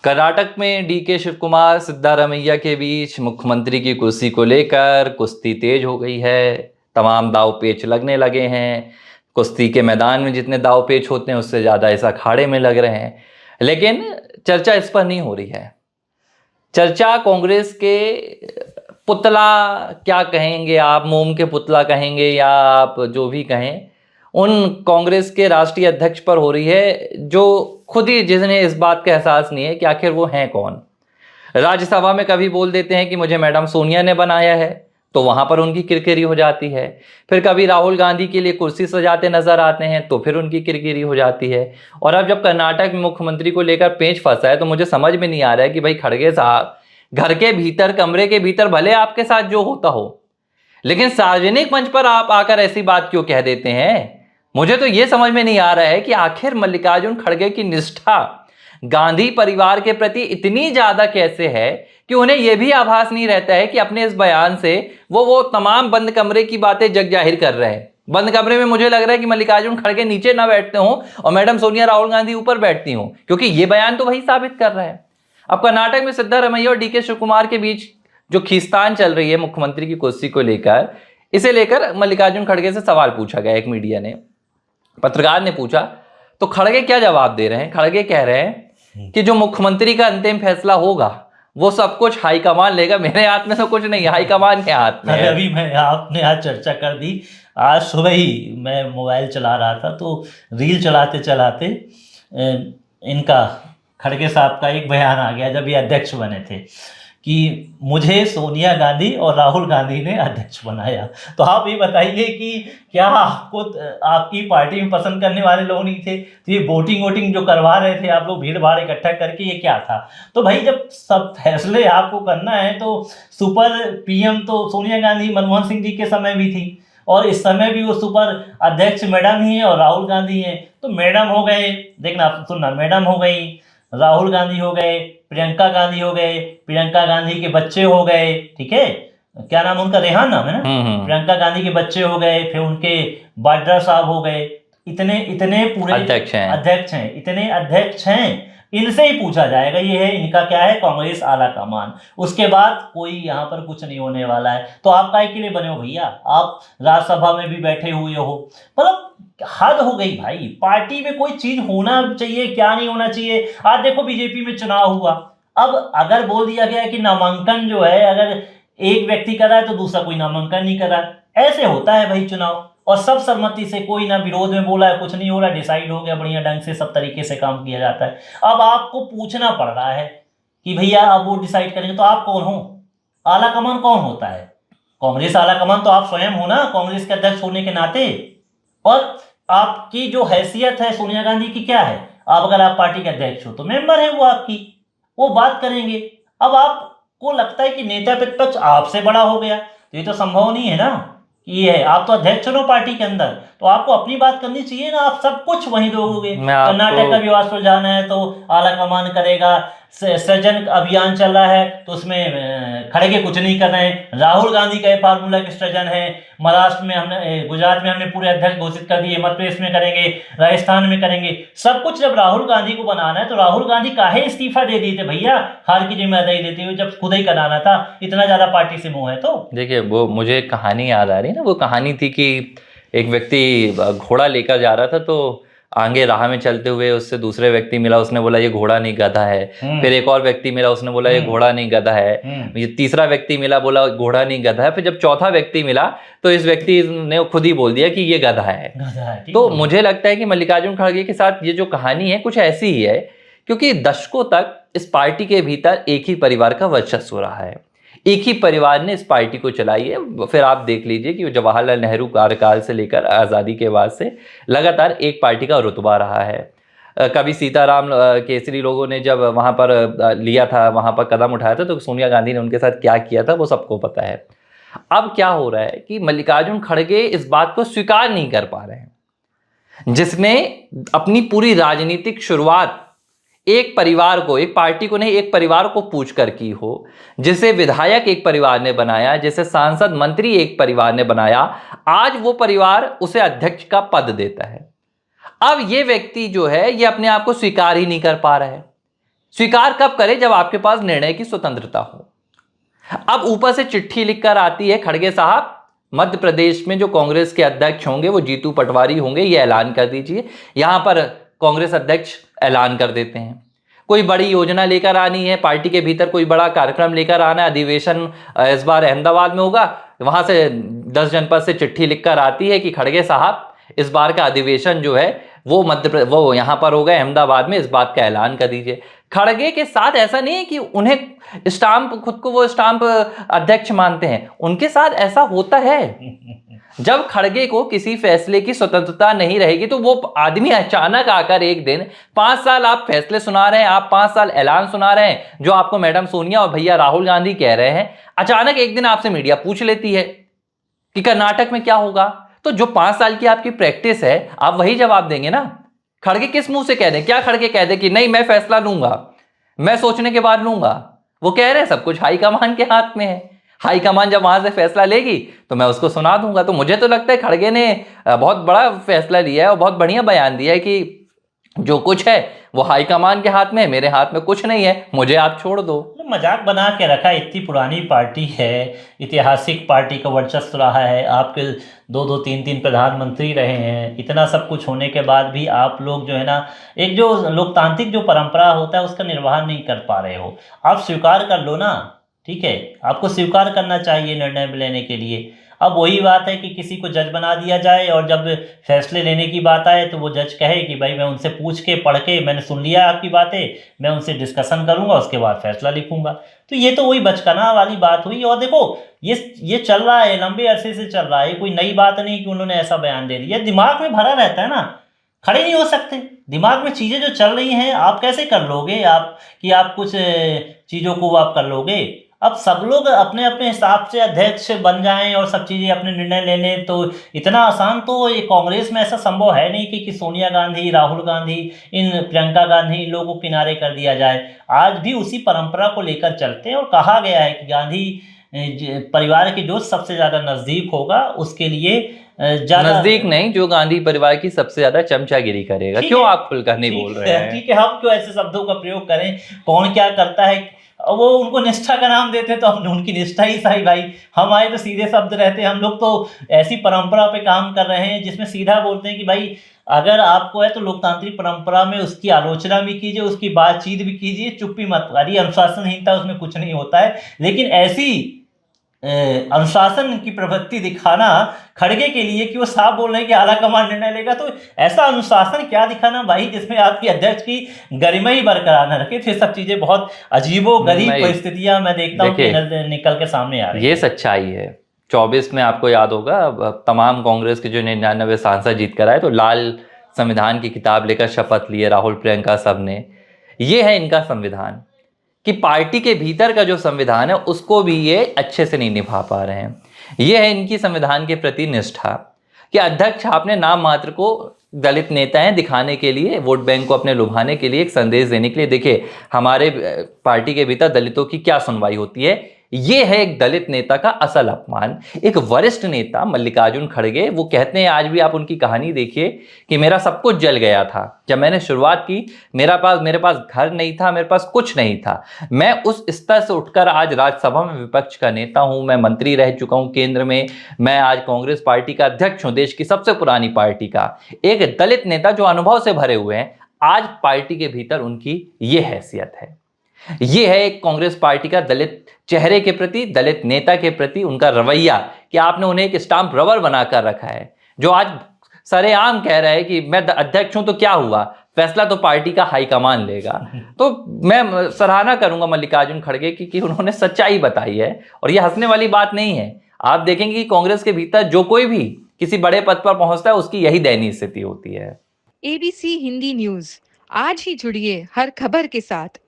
कर्नाटक में डीके शिव कुमार सिद्धारमैया के बीच मुख्यमंत्री की कुर्सी को लेकर कुश्ती तेज हो गई है। तमाम दाव पेच लगने लगे हैं। कुश्ती के मैदान में जितने दाव पेच होते हैं उससे ज़्यादा इस अखाड़े में लग रहे हैं, लेकिन चर्चा इस पर नहीं हो रही है। चर्चा कांग्रेस के पुतला, क्या कहेंगे आप, मोम के पुतला कहेंगे या आप जो भी कहें, उन कांग्रेस के राष्ट्रीय अध्यक्ष पर हो रही है, जो खुद ही जिन्हें इस बात का एहसास नहीं है कि आखिर वो हैं कौन। राज्यसभा में कभी बोल देते हैं कि मुझे मैडम सोनिया ने बनाया है, तो वहां पर उनकी किरकिरी हो जाती है। फिर कभी राहुल गांधी के लिए कुर्सी सजाते नजर आते हैं तो फिर उनकी किरकिरी हो जाती है। और अब जब कर्नाटक में मुख्यमंत्री को लेकर पेंच फंसा है तो मुझे समझ में नहीं आ रहा है कि भाई खड़गे साहब, घर के भीतर, कमरे के भीतर भले आपके साथ जो होता हो, लेकिन सार्वजनिक मंच पर आप आकर ऐसी बात क्यों कह देते हैं। मुझे तो यह समझ में नहीं आ रहा है कि आखिर मल्लिकार्जुन खड़गे की निष्ठा गांधी परिवार के प्रति इतनी ज्यादा कैसे है कि उन्हें यह भी आभास नहीं रहता है कि अपने इस बयान से वो तमाम बंद कमरे की बातें जग जाहिर कर रहे हैं। बंद कमरे में मुझे लग रहा है कि मल्लिकार्जुन खड़गे नीचे ना बैठते हों और मैडम सोनिया राहुल गांधी ऊपर बैठती हों, क्योंकि यह बयान तो वही साबित कर रहा है। अब कर्नाटक में सिद्धारमैया और डीके शिव कुमार के बीच जो खींचतान चल रही है मुख्यमंत्री की कुर्सी को लेकर, इसे लेकर मल्लिकार्जुन खड़गे से सवाल पूछा गया। एक मीडिया ने, पत्रकार ने पूछा, तो खड़गे क्या जवाब दे रहे हैं। खड़गे कह रहे हैं कि जो मुख्यमंत्री का अंतिम फैसला होगा वो सब कुछ हाईकमान लेगा, मेरे हाथ में तो कुछ नहीं, हाईकमान के हाथ में है। अभी आपने आज चर्चा कर दी। आज सुबह ही मैं मोबाइल चला रहा था तो रील चलाते चलाते इनका, खड़गे साहब का एक बयान आ गया जब ये अध्यक्ष बने थे कि मुझे सोनिया गांधी और राहुल गांधी ने अध्यक्ष बनाया। तो आप ये बताइए कि क्या आपको आपकी पार्टी में पसंद करने वाले लोग नहीं थे? तो ये वोटिंग जो करवा रहे थे आप लोग, भीड़ भाड़ इकट्ठा करके, ये क्या था? तो भाई जब सब फैसले आपको करना है तो सुपर पीएम तो सोनिया गांधी मनमोहन सिंह जी के समय भी थी और इस समय भी वो सुपर अध्यक्ष मैडम ही है और राहुल गांधी है। तो मैडम हो गए, देखना सुनना, मैडम हो गई, राहुल गांधी हो गए, प्रियंका गांधी हो गए, प्रियंका गांधी के बच्चे हो गए, ठीक है, क्या नाम उनका, रेहान नाम है ना, प्रियंका गांधी के बच्चे हो गए, फिर उनके वाड्रा साहब हो गए। इतने इतने पूरे अध्यक्ष हैं, इतने अध्यक्ष हैं। इनसे ही पूछा जाएगा, ये है इनका क्या है, कांग्रेस आला कमान। उसके बाद कोई यहाँ पर कुछ नहीं होने वाला है। तो आप काहे के लिए बने हो भैया? आप राज्यसभा में भी बैठे हुए हो, मतलब हद हो गई भाई। पार्टी में कोई चीज होना चाहिए, क्या नहीं होना चाहिए। आज देखो बीजेपी में चुनाव हुआ, अब अगर बोल दिया गया कि नामांकन जो है, अगर एक व्यक्ति कर रहा है तो दूसरा कोई नामांकन नहीं कर रहा है, ऐसे होता है भाई चुनाव। और सब सहमति से, कोई ना विरोध में बोला है, कुछ नहीं हो रहा, डिसाइड हो गया बढ़िया ढंग से, सब तरीके से काम किया जाता है। अब आपको पूछना पड़ रहा है कि भैया आप वो डिसाइड करेंगे, तो आप कौन हो? आला कमान कौन होता है? कांग्रेस आला कमान तो आप स्वयं हो ना, कांग्रेस के अध्यक्ष होने के नाते। और आपकी जो हैसियत है सोनिया गांधी की क्या है? आप अगर आप पार्टी के अध्यक्ष हो तो मेंबर है वो आपकी, वो बात करेंगे। अब आपको लगता है कि नेता प्रतिपक्ष आपसे बड़ा हो गया, तो ये तो संभव नहीं है ना कि ये है। आप तो अध्यक्ष हो पार्टी के अंदर, तो आपको अपनी बात करनी चाहिए ना। आप सब कुछ वहीं दोगे। कर्नाटक का विवाद सुलझाना है तो आला कमान करेगा, सृजन अभियान चल रहा है तो उसमें खड़गे कुछ नहीं कर रहे हैं। राहुल गांधी का फार्मूला की सृजन है। महाराष्ट्र में हमने, गुजरात में हमने पूरे अध्यक्ष घोषित कर दिए, मध्य प्रदेश में करेंगे, राजस्थान में करेंगे। सब कुछ जब राहुल गांधी को बनाना है तो राहुल गांधी काहे इस्तीफा दे दिए थे भैया? हार की जिम्मेदारी लेते हुए, जब खुद ही कराना था, इतना ज्यादा पार्टी से मोह है। तो देखिए, वो मुझे कहानी याद आ रही है ना, वो कहानी थी कि एक व्यक्ति घोड़ा लेकर जा रहा था, तो आगे राह में चलते हुए उससे दूसरे व्यक्ति मिला, उसने बोला ये घोड़ा नहीं गधा है। फिर एक और व्यक्ति मिला, उसने बोला ये घोड़ा नहीं गधा है। ये तीसरा व्यक्ति मिला, बोला घोड़ा नहीं गधा है। फिर जब चौथा व्यक्ति मिला तो इस व्यक्ति ने खुद ही बोल दिया कि ये गधा है। तो मुझे लगता है कि मल्लिकार्जुन खड़गे के साथ ये जो कहानी है कुछ ऐसी ही है, क्योंकि दशकों तक इस पार्टी के भीतर एक ही परिवार का वर्चस्व रहा है, एक ही परिवार ने इस पार्टी को चलाई है। फिर आप देख लीजिए कि जवाहरलाल नेहरू कार्यकाल से लेकर आज़ादी के बाद से लगातार एक पार्टी का रुतबा रहा है। कभी सीताराम केसरी लोगों ने जब वहाँ पर लिया था, वहाँ पर कदम उठाया था, तो सोनिया गांधी ने उनके साथ क्या किया था वो सबको पता है। अब क्या हो रहा है कि मल्लिकार्जुन खड़गे इस बात को स्वीकार नहीं कर पा रहे हैं, जिसने अपनी पूरी राजनीतिक शुरुआत एक परिवार को, एक पार्टी को नहीं, एक परिवार को पूछकर की हो, जिसे विधायक एक परिवार ने बनाया, जिसे सांसद मंत्री एक परिवार ने बनाया, आज वो परिवार उसे अध्यक्ष का पद देता है। अब ये व्यक्ति जो है ये अपने आप को स्वीकार ही नहीं कर पा रहा है। स्वीकार कब करें? जब आपके पास निर्णय की स्वतंत्रता हो। अब ऊपर से चिट्ठी लिखकर आती है, खड़गे साहब मध्य प्रदेश में जो कांग्रेस के अध्यक्ष होंगे वो जीतू पटवारी होंगे, ये ऐलान कर दीजिए। यहां पर कांग्रेस अध्यक्ष ऐलान कर देते हैं कोई बड़ी योजना लेकर आनी है, पार्टी के भीतर कोई बड़ा कार्यक्रम लेकर आना है, अधिवेशन इस बार अहमदाबाद में होगा, वहां से 10 जनपद से चिट्ठी लिखकर आती है कि खड़गे साहब इस बार का अधिवेशन जो है वो यहाँ पर होगा अहमदाबाद में, इस बात का ऐलान कर दीजिए। खड़गे के साथ ऐसा नहीं है कि उन्हें स्टाम्प, खुद को वो स्टाम्प अध्यक्ष मानते हैं, उनके साथ ऐसा होता है। जब खड़गे को किसी फैसले की स्वतंत्रता नहीं रहेगी तो वो आदमी अचानक आकर एक दिन 5 साल आप फैसले सुना रहे हैं, आप 5 साल ऐलान सुना रहे हैं जो आपको मैडम सोनिया और भैया राहुल गांधी कह रहे हैं, अचानक एक दिन आपसे मीडिया पूछ लेती है कि कर्नाटक में क्या होगा। तो जो 5 साल की आपकी प्रैक्टिस है आप वही जवाब देंगे ना। खड़गे किस मुंह से कह दें? क्या खड़गे कह दें कि नहीं मैं फैसला लूंगा, मैं सोचने के बाद लूंगा? वो कह रहे हैं सब कुछ हाईकमान के हाथ में है, हाईकमान जब वहां से फैसला लेगी तो मैं उसको सुना दूंगा। तो मुझे तो लगता है खड़गे ने बहुत बड़ा फैसला लिया है और बहुत बढ़िया बयान दिया है कि जो कुछ है वो हाईकमान के हाथ में है, मेरे हाथ में कुछ नहीं है, मुझे आप छोड़ दो। मजाक बना के रखा। इतनी पुरानी पार्टी है, ऐतिहासिक पार्टी का वर्चस्व रहा है, आपके 2-2 3-3 प्रधानमंत्री रहे हैं, इतना सब कुछ होने के बाद भी आप लोग जो है ना, एक जो लोकतांत्रिक जो परंपरा होता है उसका निर्वहन नहीं कर पा रहे हो। आप स्वीकार कर लो ना, ठीक है, आपको स्वीकार करना चाहिए निर्णय लेने के लिए। अब वही बात है कि किसी को जज बना दिया जाए और जब फैसले लेने की बात आए तो वो जज कहे कि भाई मैं उनसे पूछ के पढ़ के मैंने सुन लिया आपकी बातें, मैं उनसे डिस्कशन करूंगा उसके बाद फैसला लिखूंगा। तो ये तो वही बचकाना वाली बात हुई। और देखो ये चल रहा है, लंबे अरसे से चल रहा है, कोई नई बात नहीं कि उन्होंने ऐसा बयान दे दिया। दिमाग में भरा रहता है ना, खड़े नहीं हो सकते। दिमाग में चीज़ें जो चल रही हैं आप कैसे कर लोगे, आप कुछ चीज़ों को आप कर लोगे। अब सब लोग अपने अपने हिसाब से अध्यक्ष बन जाएं और सब चीज़ें अपने निर्णय ले लें तो इतना आसान तो ये कांग्रेस में ऐसा संभव है नहीं कि सोनिया गांधी, राहुल गांधी, इन प्रियंका गांधी, इन लोगों को किनारे कर दिया जाए। आज भी उसी परंपरा को लेकर चलते हैं और कहा गया है कि गांधी परिवार के जो सबसे ज़्यादा नज़दीक होगा उसके लिए नजदीक नहीं, जो गांधी परिवार की सबसे ज्यादा चमचागिरी करेगा। क्यों आप खुलकर नहीं बोल रहे हैं? ठीक है, हम क्यों ऐसे शब्दों का प्रयोग करें? कौन क्या करता है वो उनको निष्ठा का नाम देते तो हम उनकी निष्ठा ही सही भाई। हमारे तो सीधे शब्द रहते हैं, हम लोग तो ऐसी परंपरा पे काम कर रहे हैं जिसमें सीधा बोलते हैं कि भाई अगर आपको है तो लोकतांत्रिक परंपरा में उसकी आलोचना भी कीजिए, उसकी बातचीत भी कीजिए, चुप्पी मत करिए। अनुशासनहीनता उसमें कुछ नहीं होता है, लेकिन ऐसी अनुशासन की प्रवृत्ति दिखाना खड़गे के लिए कि वो साफ बोल रहे हैं कि आला कमान निर्णय लेगा, तो ऐसा अनुशासन क्या दिखाना भाई जिसमें आपकी अध्यक्ष की गरिमा ही बरकरार न रखे। फिर सब चीजें बहुत अजीबो गरीब परिस्थितियां मैं देखता हूँ कि निकल के सामने आ रही है। ये सच्चाई है। 24 में आपको याद होगा तमाम कांग्रेस के जो 99 सांसद जीत कर आए तो लाल संविधान की किताब लेकर शपथ लिए राहुल प्रियंका सब ने। ये है इनका संविधान कि पार्टी के भीतर का जो संविधान है उसको भी ये अच्छे से नहीं निभा पा रहे हैं। ये है इनकी संविधान के प्रति निष्ठा कि अध्यक्ष आपने नाम मात्र को दलित नेता हैं दिखाने के लिए, वोट बैंक को अपने लुभाने के लिए, एक संदेश देने के लिए। देखिए हमारे पार्टी के भीतर दलितों की क्या सुनवाई होती है, ये है एक दलित नेता का असल अपमान। एक वरिष्ठ नेता मल्लिकार्जुन खड़गे, वो कहते हैं, आज भी आप उनकी कहानी देखिए कि मेरा सब कुछ जल गया था जब मैंने शुरुआत की, मेरे पास घर नहीं था, मेरे पास कुछ नहीं था। मैं उस स्तर से उठकर आज राज्यसभा में विपक्ष का नेता हूं, मैं मंत्री रह चुका हूं केंद्र में, मैं आज कांग्रेस पार्टी का अध्यक्ष हूं, देश की सबसे पुरानी पार्टी का। एक दलित नेता जो अनुभव से भरे हुए हैं, आज पार्टी के भीतर उनकी ये हैसियत है। ये है एक कांग्रेस पार्टी का दलित चेहरे के प्रति, दलित नेता के प्रति उनका रवैया कि आपने उन्हें एक स्टाम्प रबर बनाकर रखा है, जो आज सरेआम कह रहा है कि मैं अध्यक्ष हूं तो क्या हुआ, फैसला तो पार्टी का हाईकमान लेगा। तो मैं सराहना करूंगा मल्लिकार्जुन खड़गे की कि उन्होंने सच्चाई बताई है और यह हंसने वाली बात नहीं है। आप देखेंगे कि कांग्रेस के भीतर जो कोई भी किसी बड़े पद पर पहुंचता है उसकी यही दयनीय स्थिति होती है। ABC हिंदी न्यूज, आज ही जुड़िए हर खबर के साथ।